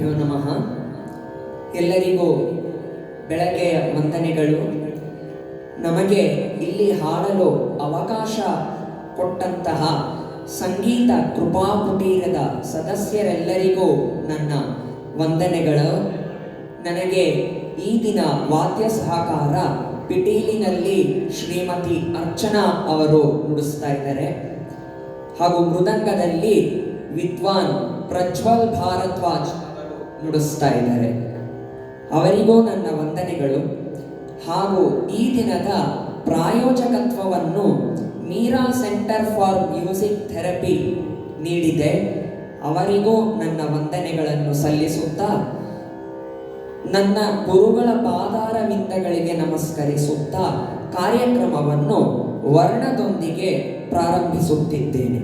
ಗುರುಭ್ಯೋ ನಮಃ. ಎಲ್ಲರಿಗೂ ಬೆಳಗ್ಗೆಯ ವಂದನೆಗಳು. ನಮಗೆ ಇಲ್ಲಿ ಹಾಡಲು ಅವಕಾಶ ಕೊಟ್ಟಂತಹ ಸಂಗೀತ ಕೃಪಾಕುಟೀರದ ಸದಸ್ಯರೆಲ್ಲರಿಗೂ ನನ್ನ ವಂದನೆಗಳು. ನನಗೆ ಈ ದಿನ ವಾದ್ಯ ಸಹಕಾರ ಪಿಟೀಲಿನಲ್ಲಿ ಶ್ರೀಮತಿ ಅರ್ಚನಾ ಅವರು ನುಡಿಸ್ತಾ ಇದ್ದಾರೆ, ಹಾಗೂ ಮೃದಂಗದಲ್ಲಿ ವಿದ್ವಾನ್ ಪ್ರಜ್ವಲ್ ಭಾರದ್ವಾಜ್ ಅವರು ನುಡಿಸ್ತಾ ಇದ್ದಾರೆ. ಅವರಿಗೂ ನನ್ನ ವಂದನೆಗಳು. ಹಾಗೂ ಈ ದಿನದ ಪ್ರಾಯೋಜಕತ್ವವನ್ನು Meera Centre for Music Therapy ನೀಡಿದೆ. ಅವರಿಗೂ ನನ್ನ ವಂದನೆಗಳನ್ನು ಸಲ್ಲಿಸುತ್ತಾ ನನ್ನ ಗುರುಗಳ ಪಾದಾರವಿಂದಗಳಿಗೆ ನಮಸ್ಕರಿಸುತ್ತಾ ಕಾರ್ಯಕ್ರಮವನ್ನು ವರ್ಣದೊಂದಿಗೆ ಪ್ರಾರಂಭಿಸುತ್ತಿದ್ದೇನೆ.